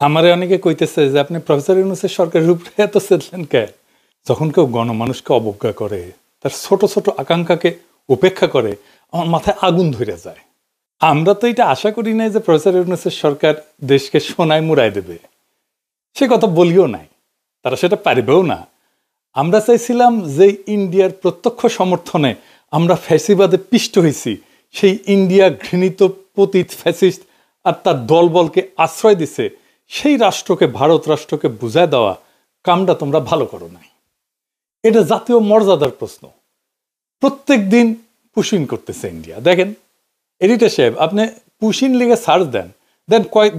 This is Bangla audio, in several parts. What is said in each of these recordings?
আমারে অনেকে কইতেছে যে আপনি প্রফেসর ইউনূসের সরকারের উপরে এত চেতলেন কে? যখন কেউ গণমানুষকে অবজ্ঞা করে, তার ছোট ছোট আকাঙ্ক্ষাকে উপেক্ষা করে, আমার মাথায় আগুন ধরে যায়। আমরা তো এটা আশা করি নাই যে প্রফেসর ইউনূসের সরকার দেশকে সোনায় মুড়ায় দেবে, সে কথা বলিও নাই, তারা সেটা পারবেও না। আমরা চাইছিলাম যে ইন্ডিয়ার প্রত্যক্ষ সমর্থনে আমরা ফ্যাসিবাদে পিষ্ট হয়েছি, সেই ইন্ডিয়া ঘৃণিত পতিত ফ্যাসিস্ট আর তার দলবলকে আশ্রয় দিছে, সেই রাষ্ট্রকে, ভারত রাষ্ট্রকে বুঝায় দেওয়া কামটা তোমরা ভালো করো নাই। এটা জাতীয় মর্যাদার প্রশ্ন। প্রত্যেক দিন পুশিন করতেছে ইন্ডিয়া। দেখেন এডিটর সাহেব, আপনি পুশিন লিগে সার্চ দেন,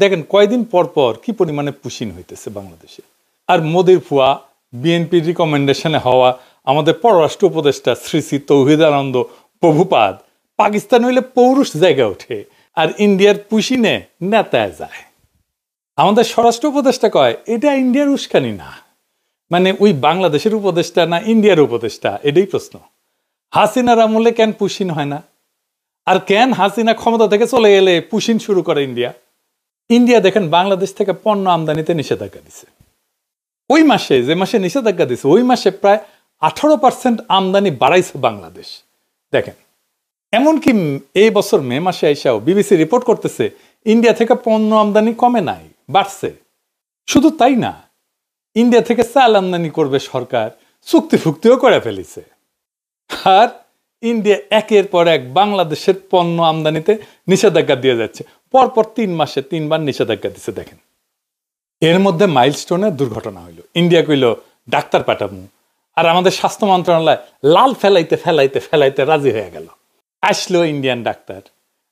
দেখেন কয়দিন পর পর কি পরিমাণে পুশিন হইতেছে বাংলাদেশে। আর মোদির ফুয়া, বিএনপির রিকমেন্ডেশনে হওয়া আমাদের পররাষ্ট্র উপদেষ্টা শ্রী শ্রী তৌহিদানন্দ প্রভুপাদ পাকিস্তান হইলে পৌরুষ জায়গা ওঠে, আর ইন্ডিয়ার পুশিনে নেতায় যায়। আমাদের স্বরাষ্ট্র উপদেষ্টা কয় এটা ইন্ডিয়ার উস্কানি না, মানে ওই বাংলাদেশের উপদেষ্টা না ইন্ডিয়ার উপদেষ্টা, এটাই প্রশ্ন। হাসিনার আমলে কেন পুশিন হয় না? আর কেন হাসিনা ক্ষমতা থেকে চলে গেলে পুশিন শুরু করে ইন্ডিয়া? ইন্ডিয়া দেখেন বাংলাদেশ থেকে পণ্য আমদানিতে নিষেধাজ্ঞা দিছে। ওই মাসে, যে মাসে নিষেধাজ্ঞা দিছে, ওই মাসে প্রায় 18% আমদানি বাড়াইছে বাংলাদেশ। দেখেন, এমনকি এই বছর মে মাসে আইসাও বিবিসি রিপোর্ট করতেছে ইন্ডিয়া থেকে পণ্য আমদানি কমে নাই, বাড়ছে। শুধু তাই না, ইন্ডিয়া থেকে চাল আমদানি করবে সরকার, চুক্তি ফুক্তিও করে ফেলেছে। আর ইন্ডিয়া একের পর এক বাংলাদেশের পণ্য আমদানিতে নিষেধাজ্ঞা দিয়ে যাচ্ছে। পরপর 3 মাসে 3 বার নিষেধাজ্ঞা দিচ্ছে। দেখেন, এর মধ্যে মাইলস্টোনের দুর্ঘটনা হইল। ইন্ডিয়া কইল ডাক্তার পাঠাবো, আর আমাদের স্বাস্থ্য মন্ত্রণালয় লাল ফেলাইতে ফেলাইতে ফেলাইতে রাজি হয়ে গেল। আসলো ইন্ডিয়ান ডাক্তার।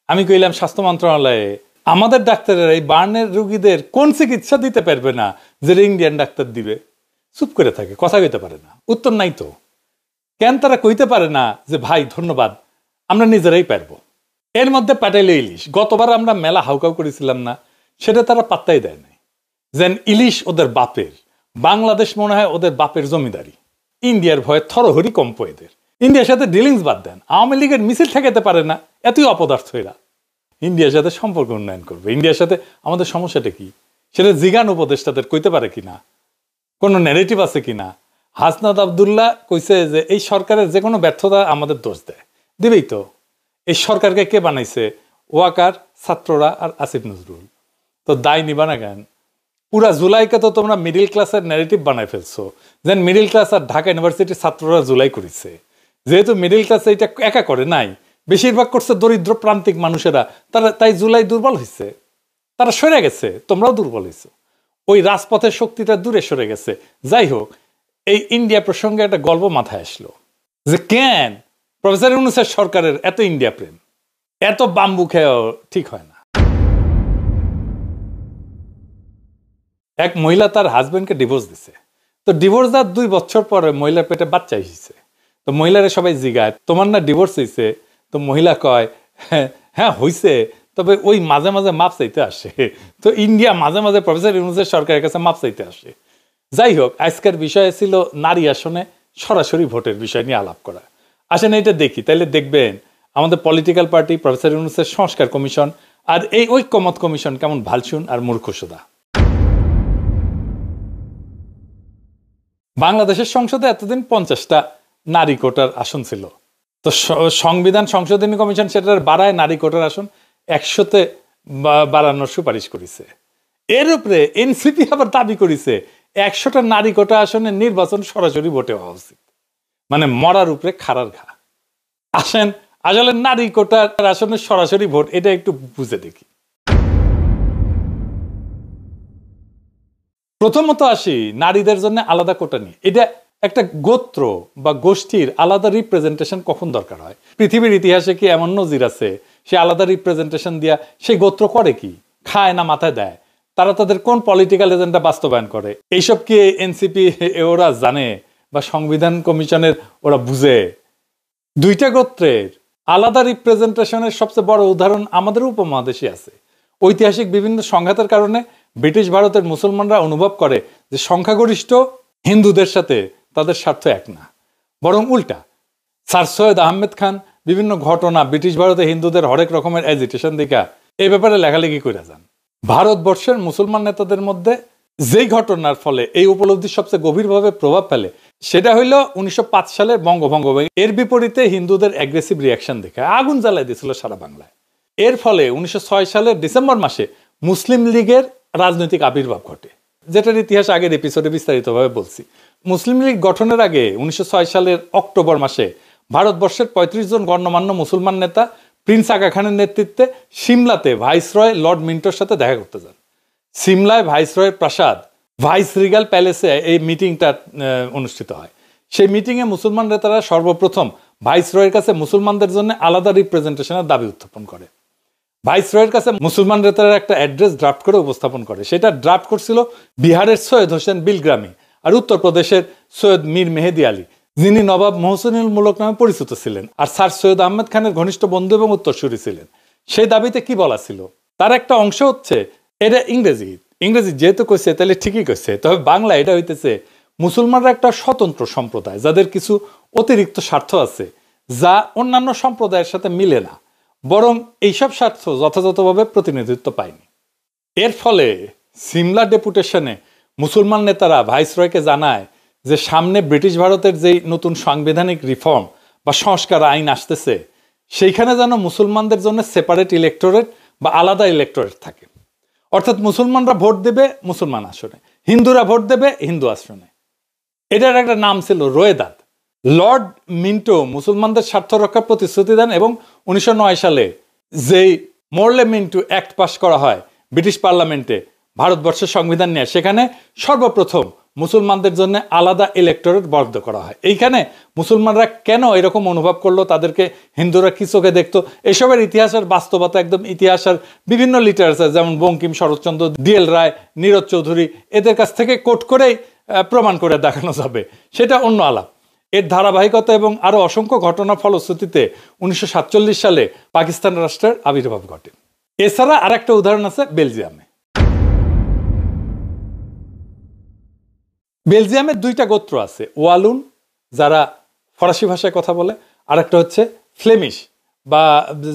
আমি কইলাম স্বাস্থ্য মন্ত্রণালয়ে, আমাদের ডাক্তারের এই বার্নের রোগীদের কোন চিকিৎসা দিতে পারবে না যে ইন্ডিয়ান ডাক্তার দিবে? চুপ করে থাকে, কথা কইতে পারে না, উত্তর নাই তো। কেন তারা কইতে পারে না যে ভাই ধন্যবাদ, আমরা নিজেরাই পারবো? এর মধ্যে পাঠাইলে ইলিশ। গতবার আমরা মেলা হাউকাউ করেছিলাম না, সেটা তারা পাত্তাই দেয় নাই। যেন ইলিশ ওদের বাপের, বাংলাদেশ মনে হয় ওদের বাপের জমিদারি। ইন্ডিয়ার ভয়ে থরহরি কম্প এদের। ইন্ডিয়ার সাথে ডিলিংস বাদ দেন, আওয়ামী লীগের মিছিল ঠেকাতে পারে না, এতই অপদার্থ এরা। ইন্ডিয়ার সাথে সম্পর্ক উন্নয়ন করবে। ইন্ডিয়ার সাথে আমাদের সমস্যাটা কি সেটা জিগান উপদেষ্টাদের কইতে পারে কিনা, কোনো ন্যারেটিভ আছে কিনা। হাসনাত আবদুল্লাহ কইছে যে এই সরকারের যে কোনো ব্যর্থতা আমাদের দোষ দেয়, দিবেই তো। এই সরকারকে কে বানাইছে? ওয়াকার, ছাত্ররা আর আসিফ নজরুল। তো দায় নিবা না কেন? পুরা জুলাইকে তো তোমরা মিডিল ক্লাসের ন্যারেটিভ বানাই ফেলছো, যেন মিডিল ক্লাস আর ঢাকা ইউনিভার্সিটির ছাত্ররা জুলাই করেছে। যেহেতু মিডিল ক্লাস এটা একা করে নাই, বেশিরভাগ করছে দরিদ্র প্রান্তিক মানুষেরা, তারা তাই জুলাই দুর্বল হয়েছে, তারা সরে গেছে, তোমরাও দুর্বল হয়েছো। ওই রাজপথের শক্তিটা দূরে সরে গেছে। যাই হোক, এই ইন্ডিয়া প্রসঙ্গে একটা গল্প মাথায় আসলো যে কেন প্রফেসর ইউনূসের সরকারের এত ইন্ডিয়া প্রেম, এত বাম্বু খেয়েও ঠিক হয় না। এক মহিলা তার হাজবেন্ডকে ডিভোর্স দিছে। তো ডিভোর্স দেওয়ার 2 বছর পরে মহিলার পেটে বাচ্চা এসেছে। তো মহিলারে সবাই জিগায়, তোমার না ডিভোর্স হয়েছে? তো মহিলা কয়, হ্যাঁ হয়েছে, তবে ওই মাঝে মাঝে মাপ চাইতে আসে। তো ইন্ডিয়া মাঝে মাঝে প্রফেসর ইউনূসের সরকারের কাছে মাপ চাইতে আসে। যাই হোক, আজকের বিষয় ছিল নারী আসনে সরাসরি ভোটের বিষয় নিয়ে আলাপ করা। আসেন এটা দেখি, তাইলে দেখবেন আমাদের পলিটিক্যাল পার্টি, প্রফেসর ইউনূসের সংস্কার কমিশন আর এই ঐক্যমত কমিশন কেমন ভালসুন আর মূর্খসুদা। বাংলাদেশের সংসদে এতদিন 50টা নারী কোটার আসন ছিল। তো সংবিধান সংশোধনী কমিশন সেটার বাড়ায় নারী কোটার আসন 100-তে বাড়ানোর সুপারিশ করেছে। এর উপরে এনসিপি আবার দাবি করেছে 100টা নারী কোটা আসনের নির্বাচন সরাসরি ভোটে হওয়া উচিত। মানে মরার উপরে খাড়ার ঘা। আসেন আসলে নারী কোটার আসনের সরাসরি ভোট এটা একটু বুঝে দেখি। প্রথমত আসি নারীদের জন্য আলাদা কোটা নিয়ে। এটা একটা গোত্র বা গোষ্ঠীর আলাদা রিপ্রেজেন্টেশন কখন দরকার হয়? পৃথিবীর ইতিহাসে কি এমন নজির আছে সে আলাদা রিপ্রেজেন্টেশন দিয়া সেই গোত্র করে কি? খায় না মাথায় দেয়? তারা তাদের কোন পলিটিক্যাল এজেন্ডা বাস্তবায়ন করে? এইসব কি এনসিপি ওরা জানে বা সংবিধান কমিশনের ওরা বুঝে? 2টা গোত্রের আলাদা রিপ্রেজেন্টেশনের সবচেয়ে বড় উদাহরণ আমাদের উপমহাদেশে আছে। ঐতিহাসিক বিভিন্ন সংঘাতের কারণে ব্রিটিশ ভারতের মুসলমানরা অনুভব করে যে সংখ্যাগরিষ্ঠ হিন্দুদের সাথে তাদের স্বার্থ এক না, বরং উল্টা। স্যার সৈয়দ আহমেদ খান বিভিন্ন ঘটনা ব্রিটিশ ভারতে হিন্দুদের হরেক রকমের এজিটেশন দেখা এই ব্যাপারে লেখালেখি করে যান। ভারতবর্ষের মুসলমান নেতাদের মধ্যে যেই ঘটনার ফলে এই উপলব্ধি সবচেয়ে গভীরভাবে প্রভাব ফেলে সেটা হইল 1905 সালের বঙ্গভঙ্গ। এর বিপরীতে হিন্দুদের অ্যাগ্রেসিভ রিয়াকশন দেখে আগুন জ্বালাই দিয়েছিল সারা বাংলায়। এর ফলে 1906 সালের ডিসেম্বর মাসে মুসলিম লীগের রাজনৈতিক আবির্ভাব ঘটে, যেটার ইতিহাস আগের এপিসোডে বিস্তারিতভাবে বলছি। মুসলিম লীগ গঠনের আগে 1906 সালের অক্টোবর মাসে ভারতবর্ষের 35 জন গণ্যমান্য মুসলমান নেতা প্রিন্স আগা খানের নেতৃত্বে সিমলাতে ভাইসরয় লর্ড মিন্টোর সাথে দেখা করতে যান। সিমলায় ভাইসরয়ের প্রাসাদ ভাইস রিগাল প্যালেসে এই মিটিংটা অনুষ্ঠিত হয়। সেই মিটিংয়ে মুসলমান নেতারা সর্বপ্রথম ভাইসরয়ের কাছে মুসলমানদের জন্য আলাদা রিপ্রেজেন্টেশনের দাবি উত্থাপন করে। ভাইসরয়ের কাছে মুসলমান নেতারা একটা অ্যাড্রেস ড্রাফট করে উপস্থাপন করে। সেটা ড্রাফট করছিল বিহারের সৈয়দ হোসেন বিলগ্রামি আর উত্তরপ্রদেশের সৈয়দ মীর মেহেদি আলী, যিনি নবাব মোহসিনুল মুলক নামে পরিচিত ছিলেন আর স্যার সৈয়দ আহমেদ খানের ঘনিষ্ঠ বন্ধু এবং উত্তরসূরি ছিলেন। সেই দাবিতে কি বলা ছিল তার একটা অংশ হচ্ছে, এটা ইংরেজি যেহেতু কইছে তাহলে ঠিকই কইছে, তবে বাংলা এটা হইতেছে মুসলমানরা একটা স্বতন্ত্র সম্প্রদায় যাদের কিছু অতিরিক্ত স্বার্থ আছে যা অন্যান্য সম্প্রদায়ের সাথে মিলে না, বরং এইসব স্বার্থ যথাযথভাবে প্রতিনিধিত্ব পায়নি। এর ফলে সিমলা ডেপুটেশনে মুসলমান নেতারা ভাইসরয়কে জানায় যে সামনে ব্রিটিশ ভারতের যেই নতুন সাংবিধানিক রিফর্ম বা সংস্কার আইন আসতেছে সেইখানে যেন মুসলমানদের জন্য সেপারেট ইলেক্টোরেট বা আলাদা ইলেক্টোরেট থাকে। অর্থাৎ মুসলমানরা ভোট দেবে মুসলমান আসনে, হিন্দুরা ভোট দেবে হিন্দু আসনে। এটার একটা নাম ছিল রোয়েদাদ। লর্ড মিন্টো মুসলমানদের স্বার্থ রক্ষার প্রতিশ্রুতি দেন এবং 1909 সালে যেই মোরলে মিন্টো অ্যাক্ট পাস করা হয় ব্রিটিশ পার্লামেন্টে ভারতবর্ষের সংবিধান নিয়ে, সেখানে সর্বপ্রথম মুসলমানদের জন্য আলাদা ইলেক্টোরেট বরাদ্দ করা হয়। এইখানে মুসলমানরা কেন এরকম অনুভব করলো, তাদেরকে হিন্দুরা কি চোখে দেখতো, এসবের ইতিহাসের বাস্তবতা একদম ইতিহাসের বিভিন্ন লিটারেচার যেমন বঙ্কিম, শরৎচন্দ্র, ডিএল রায়, নীরজ চৌধুরী এদের কাছ থেকে কোট করেই প্রমাণ করে দেখানো যাবে, সেটা অন্য আলাপ। এর ধারাবাহিকতা এবং আরো অসংখ্য ঘটনার ফলশ্রুতিতে 1947 সালে পাকিস্তান রাষ্ট্রের আবির্ভাব ঘটে। এছাড়া আর একটা উদাহরণ আছে বেলজিয়ামে। বেলজিয়ামের দুইটা গোত্র আছে, ওয়ালুন যারা ফরাসি ভাষায় কথা বলে, আর একটা হচ্ছে ফ্লেমিশ বা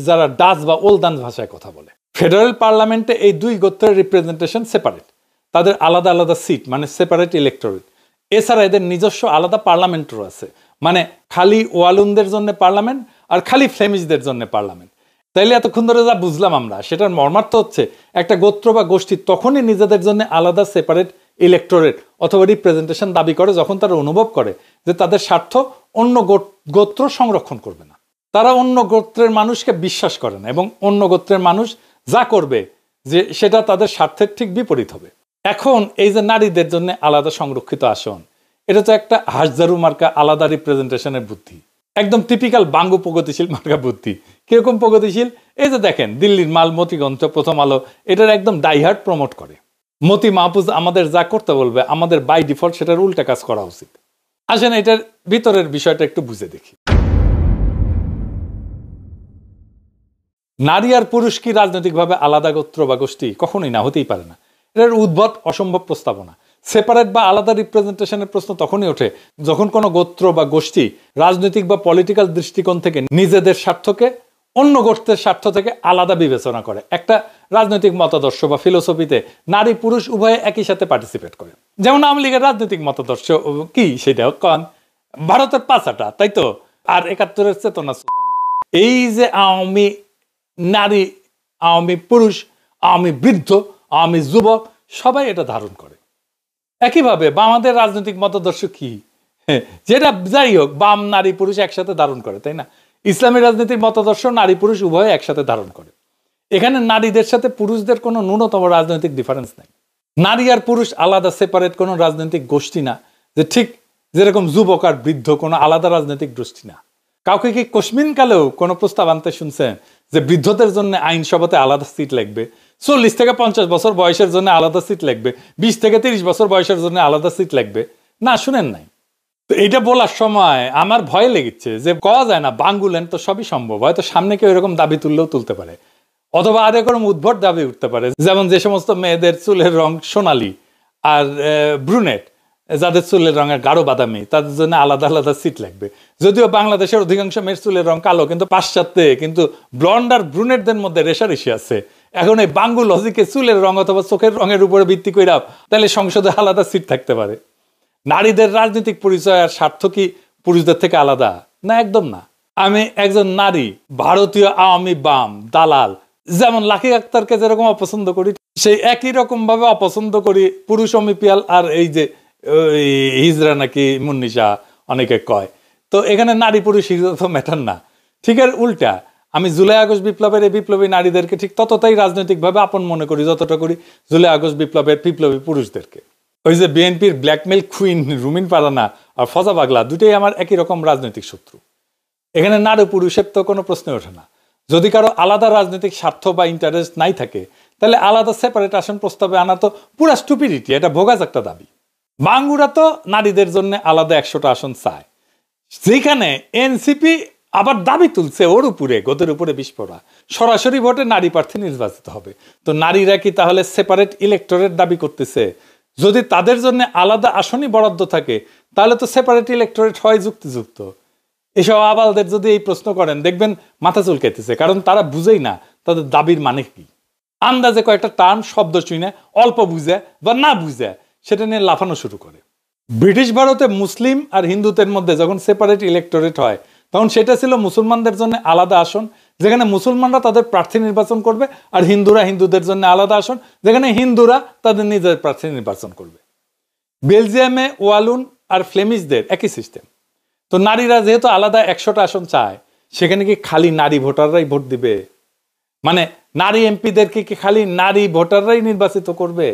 যারা ডাচ বা ওলদান ভাষায় কথা বলে। ফেডারেল পার্লামেন্টে এই দুই গোত্রের রিপ্রেজেন্টেশন সেপারেট, তাদের আলাদা আলাদা সিট মানে সেপারেট ইলেক্টোরেট। এছাড়া এদের নিজস্ব আলাদা পার্লামেন্টও আছে, মানে খালি ওয়ালুনদের জন্য পার্লামেন্ট আর খালি ফ্লেমিশদের জন্য পার্লামেন্ট। তাইলে এতক্ষণ ধরে যা বুঝলাম আমরা সেটার মর্মার্থ হচ্ছে একটা গোত্র বা গোষ্ঠী তখনই নিজেদের জন্য আলাদা সেপারেট ইলেক্টোরেট অথবা রিপ্রেজেন্টেশন দাবি করে যখন তারা অনুভব করে যে তাদের স্বার্থ অন্য গোত্র সংরক্ষণ করবে না। তারা অন্য গোত্রের মানুষকে বিশ্বাস করে না এবং অন্য গোত্রের মানুষ যা করবে যে সেটা তাদের স্বার্থের ঠিক বিপরীত হবে। এখন এই যে নারীদের জন্য আলাদা সংরক্ষিত আসন, এটা তো একটা হাসজারু মার্কা আলাদা রিপ্রেজেন্টেশনের বুদ্ধি, একদম টিপিক্যাল বাঙ্গু প্রগতিশীল মার্কা বুদ্ধি। কিরকম প্রগতিশীল? এই যে দেখেন দিল্লির মাল মতিগঞ্জ, প্রথম আলো এটার একদম ডাইহার্ট প্রমোট করে। মতি মাহফুজ আমাদের যা করতে বলবে আমাদের বাই ডিফল্ট সেটার উল্টা কাজ করা উচিত। আসেন এটার ভিতরের বিষয়টা একটু বুঝে দেখি। নারী আর পুরুষ কি রাজনৈতিকভাবে আলাদা গোত্র বা গোষ্ঠী? কখনোই না, হতেই পারে না। এটার উদ্ভট অসম্ভব প্রস্তাবনা। সেপারেট বা আলাদা রিপ্রেজেন্টেশনের প্রশ্ন তখনই ওঠে যখন কোনো গোত্র বা গোষ্ঠী রাজনৈতিক বা পলিটিক্যাল দৃষ্টিকোণ থেকে নিজেদের স্বার্থকে অন্য গোত্রের স্বার্থ থেকে আলাদা বিবেচনা করে। একটা রাজনৈতিক মতাদর্শ বা ফিলোসফিতে নারী পুরুষ উভয়ে একই সাথে পার্টিসিপেট করে। যেমন আওয়ামী লীগের রাজনৈতিক মতাদর্শ কি সেটাও কন ভারতের পাঁচাটা, তাই তো? আর 71-এর চেতনা। এই যে আওয়ামী নারী, আওয়ামী পুরুষ, আওয়ামী বৃদ্ধ, আওয়ামী যুবক সবাই এটা ধারণ করে। একইভাবে বামাদের রাজনৈতিক মতাদর্শ কি, যেটা যাই হোক বাম নারী পুরুষ একসাথে ধারণ করে, তাই না? ইসলামী রাজনীতির মতাদর্শ নারী পুরুষ উভয় একসাথে ধারণ করে। এখানে নারীদের সাথে পুরুষদের কোনো ন্যূনতম রাজনৈতিক ডিফারেন্স নাই। নারী আর পুরুষ আলাদা সেপারেট কোনো রাজনৈতিক গোষ্ঠী না, যে ঠিক যেরকম যুবক আর বৃদ্ধ কোনো আলাদা রাজনৈতিক গোষ্ঠী না। কাউকে কি কোশ্মিন কালেও কোনো প্রস্তাব আনতে শুনছেন যে বৃদ্ধদের জন্য আইনসভাতে আলাদা সিট লাগবে, 40 থেকে 50 বছর বয়সের জন্য আলাদা সিট লাগবে, 20 থেকে 30 বছর বয়সের জন্য আলাদা সিট লাগবে? না, শুনেন নাই। তো এটা বলার সময় আমার ভয় লেগেছে যে কওয়া যায় না বাঙ্গুলেন তো সবই সম্ভব, হয়তো সামনে কেউ এরকম দাবি তুললেও তুলতে পারে, অথবা আর এরকম উদ্ভট দাবি উঠতে পারে, যেমন যে সমস্ত মেয়েদের চুলের রং সোনালি আর ব্রুনেট, যাদের চুলের রঙের গাঢ় বাদামি, তাদের জন্য আলাদা আলাদা সিট লাগবে। যদিও বাংলাদেশের অধিকাংশ মেয়ের চুলের রং কালো, কিন্তু পাশ্চাত্যে কিন্তু ব্লন্ড আর ব্রুনেটদের মধ্যে রেশারেশি আছে। এখন এই বাঙ্গু লজিকে চুলের রং অথবা চোখের রঙের উপরে ভিত্তি করে তাহলে সংসদে আলাদা সিট থাকতে পারে। নারীদের রাজনৈতিক পরিচয় আর স্বার্থ কি পুরুষদের থেকে আলাদা? না, একদম না। আমি একজন নারী, ভারতীয় আওয়ামী বাম দালাল, যেমন লাকি আক্তারকে যেরকম অপছন্দ করি, সেই একই রকম ভাবে অপছন্দ করি পুরুষ অমিপিয়াল আর এই যে হিজরা নাকি মুন্নিশা অনেকে কয়। তো এখানে নারী পুরুষ হিজরা তো ম্যাটার না। ঠিক আর উল্টা, আমি জুলাই আগস্ট বিপ্লবের এই বিপ্লবী নারীদেরকে ঠিক ততটাই রাজনৈতিকভাবে আপন মনে করি যতটা করি জুলাই আগস্ট বিপ্লবের বিপ্লবী পুরুষদেরকে। ওই যে বিএনপির ব্ল্যাকমেল কুইন রুমিন পারানা আর ফজা পাগলা দুটোই আমার একই রকম রাজনৈতিক শত্রু। এখানে নারী পুরুষের তো কোনো প্রশ্ন ওঠে না। যদি কারো আলাদা রাজনৈতিক স্বার্থ বা ইন্টারেস্ট নাই থাকে, তাহলে আলাদা সেপারেট আসন প্রস্তাবে আনা তো পুরা স্টুপিডিটি, এটা ভোগাজ একটা দাবি। বাঙ্গুরা তো নারীদের জন্য আলাদা 100টা আসন চায়, যেখানে এনসিপি আবার দাবি তুলছে ওর উপরে, গোদের উপরে বিস্ফোরা, সরাসরি ভোটে নারী প্রার্থী নির্বাচিত হবে। তো নারীরা কি তাহলে সেপারেট ইলেক্টরেট দাবি করতেছে? যদি তাদের জন্য আলাদা আসনই বরাদ্দ থাকে, তাহলে তো সেপারেট ইলেক্টরেট হয় যুক্তিযুক্ত। এসব আবালদের যদি এই প্রশ্ন করেন, দেখবেন মাথা চুলকাইতেছে, কারণ তারা বুঝেই না তাদের দাবির মানে কি। আন্দাজে কয়েকটা টার্ম শব্দ শুনে অল্প বুঝে বা না বুঝে সেটা নিয়ে লাফানো শুরু করে। ব্রিটিশ ভারতে মুসলিম আর হিন্দুদের মধ্যে যখন সেপারেট ইলেক্টোরেট হয়, তখন সেটা ছিল মুসলমানদের জন্য আলাদা আসন, যেখানে মুসলমানরা তাদের প্রার্থী নির্বাচন করবে, আর হিন্দুরা হিন্দুদের জন্য আলাদা আসন, যেখানে হিন্দুরা তাদের নিজের প্রার্থী নির্বাচন করবে। বেলজিয়ামে ওয়ালুন আর ফ্লেমিশদের একই সিস্টেম। তো নারীরা যেহেতু আলাদা 100টা আসন চায়, সেখানে কি খালি নারী ভোটাররাই ভোট দিবে? মানে নারী এমপিদেরকে কি খালি নারী ভোটাররাই নির্বাচিত করবে?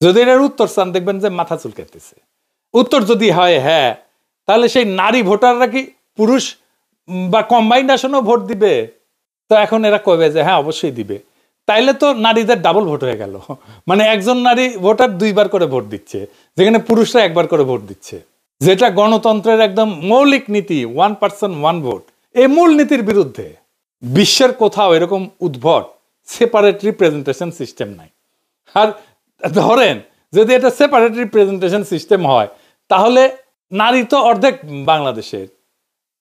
যদি এর উত্তর চান, দেখবেন যে মাথা চুলকাইতেছে। উত্তর যদি হয় হ্যাঁ, তাহলে সেই নারী ভোটাররা কি পুরুষ বা কম্বাইন্ড আসনেও ভোট দিবে? তো এখন এরা কবে যে হ্যাঁ অবশ্যই দিবে। তাইলে তো নারীদের ডাবল ভোট হয়ে গেল। মানে একজন নারী ভোটার 2বার করে ভোট দিচ্ছে, যেখানে পুরুষরা 1বার করে ভোট দিচ্ছে, যেটা গণতন্ত্রের একদম মৌলিক নীতি, 1 পারসন 1 ভোট। এই মূল নীতির বিরুদ্ধে। বিশ্বের কোথাও এরকম উদ্ভট সেপারেট রিপ্রেজেন্টেশন সিস্টেম নাই। আর ধরেন যদি এটা সেপারেট রিপ্রেজেন্টেশন সিস্টেম হয়, তাহলে নারী তো অর্ধেক বাংলাদেশের,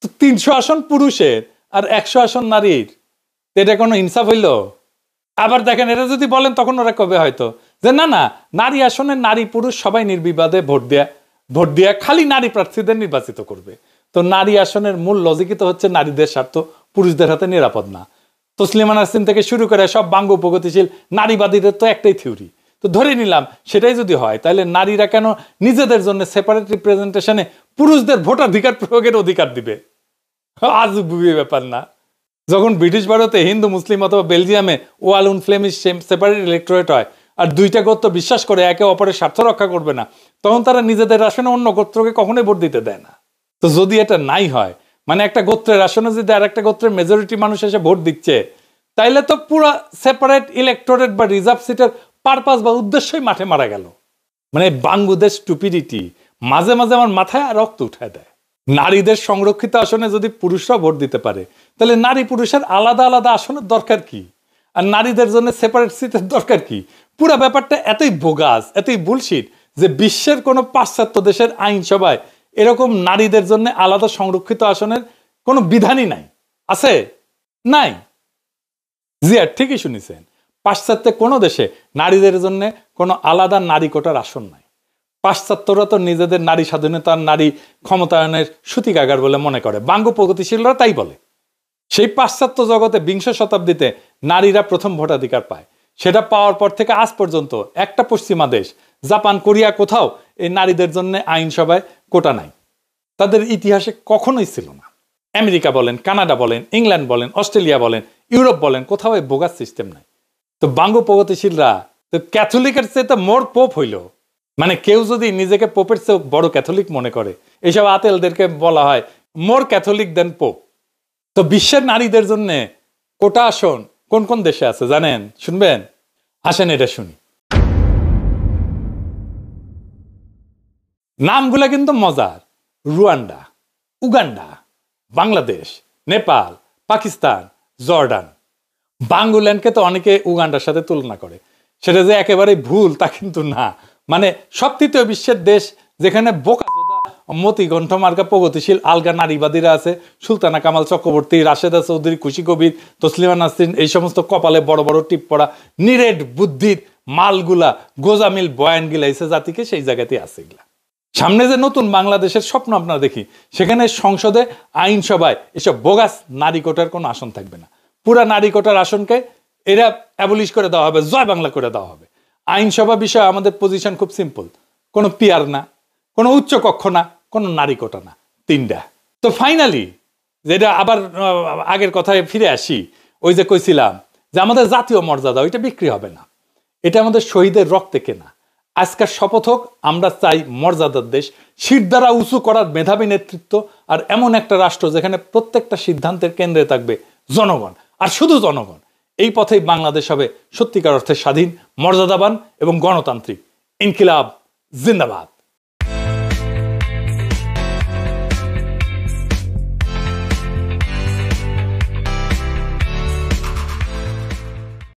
তো 300 আসন পুরুষের আর 100 আসন নারীর, এটা কোনো ইনসাফ হইল? আবার দেখেন, এটা যদি বলেন তখন ওরা কবে হয়তো যে না না, নারী আসনে নারী পুরুষ সবাই নির্বিবাদে ভোট দিয়া খালি নারী প্রার্থীদের নির্বাচিত করবে। তো নারী আসনের মূল লজিকই তো হচ্ছে নারীদের স্বার্থ পুরুষদের হাতে নিরাপদ না। তসলিমা নাসরিন থেকে শুরু করে সব বাঙ্গ প্রগতিশীল নারীবাদীদের তো একটাই থিওরি। তো ধরে নিলাম সেটাই যদি হয়, তাহলে নারীরা কেন নিজেদের জন্য সেপারেট রিপ্রেজেন্টেশনে পুরুষদের ভোটাধিকার প্রয়োগের অধিকার দিবে? আজব ব্যাপার না? যখন ব্রিটিশ ভারতে হিন্দু মুসলিম অথবা বেলজিয়ামে ওয়ালুন ফ্লেমিশ সেপারেট ইলেক্টোরেট হয়, আর 2টা গোত্র বিশ্বাস করে একে অপরের স্বার্থ রক্ষা করবে না, তখন তারা নিজেদের আসনে অন্য গোত্রকে কখনোই ভোট দিতে দেয় না। তো যদি এটা নাই হয়, মানে একটা গোত্রের আসনে যদি আর একটা গোত্রের মেজরিটি মানুষ এসে ভোট দিচ্ছে, তাইলে তো পুরো সেপারেট ইলেক্টোরেট বা রিজার্ভ সিটের পারপাস বা উদ্দেশ্যই মাঠে মারা গেল। মানে বাংলাদেশ স্টুপিডিটি মাঝে মাঝে আমার মাথায় রক্ত উঠায় দেয়। নারীদের সংরক্ষিত আসনে যদি পুরুষরা ভোট দিতে পারে, তাহলে নারী পুরুষের আলাদা আলাদা আসনের দরকার কি? আর নারীদের জন্য সেপারেট সিটের দরকার কি? পুরো ব্যাপারটা এতই বোগাস, এতই বুলশিট যে বিশ্বের কোনো পাশ্চাত্য দেশের আইনসভায় এরকম নারীদের জন্য আলাদা সংরক্ষিত আসনের কোনো বিধানই নাই। আছে? নাই। জিয়া ঠিকই শুনেছেন, পাশ্চাত্যে কোনো দেশে নারীদের জন্য কোনো আলাদা নারী কোটার আসন নাই। পাশ্চাত্যরা তো নিজেদের নারী স্বাধীনতার নারী ক্ষমতায়নের সূতিকাগার বলে মনে করে, বাঙ্গ প্রগতিশীলরা তাই বলে। সেই পাশ্চাত্য জগতে 20 শতাব্দীতে নারীরা প্রথম ভোটাধিকার পায়। সেটা পাওয়ার পর থেকে আজ পর্যন্ত একটা পশ্চিমা দেশ, জাপান, কোরিয়া, কোথাও এই নারীদের জন্য আইনসভায় কোটা নাই। তাদের ইতিহাসে কখনোই ছিল না। আমেরিকা বলেন, কানাডা বলেন, ইংল্যান্ড বলেন, অস্ট্রেলিয়া বলেন, ইউরোপ বলেন, কোথাও এই বোগাস সিস্টেম নাই। তো বাঙ্গ প্রগতিশীলরা তো ক্যাথলিকের চেয়ে তো মোর পোপ হইল। মানে কেউ যদি নিজেকে পোপের চেয়ে বড় ক্যাথলিক মনে করে, এইসব আতেলদেরকে বলা হয় মোর ক্যাথলিক দেন পোপ। তো বিশ্বের নারীদের জন্য কোটা আসন কোন কোন দেশে আছে জানেন? শুনবেন? আসেন এটা শুনি। নামগুলা কিন্তু মজার। Rwanda, Uganda, Bangladesh, Nepal, Pakistan, Jordan. বাঙ্গুল্যান্ডকে তো অনেকে উগান্ডার সাথে তুলনা করে, সেটা যে একেবারে ভুল তা কিন্তু না। মানে সব তৃতীয় বিশ্বের দেশ যেখানে বোকাচোদা মতিকণ্ঠ মার্কা প্রগতিশীল আলগা নারীবাদীরা আছে, সুলতানা কামাল চক্রবর্তী, রাশেদা চৌধুরী, খুশি কবির, তসলিমা নাসরিন, এই সমস্ত কপালে বড় বড় টিপ পড়া নিরেট বুদ্ধির মালগুলা গোজামিল বয়ান গিলাইছে জাতিকে, সেই জায়গাতে আছে এগুলা। সামনে যে নতুন বাংলাদেশের স্বপ্ন আপনারা দেখি, সেখানে সংসদে আইনসভায় এসব বোগাস নারী কোটার কোনো আসন থাকবে না। পুরা নারী কোটার আসনকে এরা অ্যাবলিশ করে দেওয়া হবে, জয় বাংলা করে দেওয়া হবে। আইনসভা বিষয়ে আমাদের পজিশন খুব সিম্পল, কোনো পিয়ার না, কোনো উচ্চ কক্ষ না, কোনো নারী কোটা না, তিনটা। তো ফাইনালি যেটা আবার আগের কথায় ফিরে আসি, ওই যে কইছিলাম যে আমাদের জাতীয় মর্যাদা ওইটা বিক্রি হবে না, এটা আমাদের শহীদের রক্তে কেনা। আজকের শপথ হোক, আমরা চাই মর্যাদার দেশ, শির দ্বারা উঁচু করার মেধাবী নেতৃত্ব, আর এমন একটা রাষ্ট্র যেখানে প্রত্যেকটা সিদ্ধান্তের কেন্দ্রে থাকবে জনগণ, আর শুধু জনগণ। এই পথেই বাংলাদেশ হবে সত্যিকার অর্থে স্বাধীন, মর্যাদাবান এবং গণতান্ত্রিক। ইনকিলাব জিন্দাবাদ।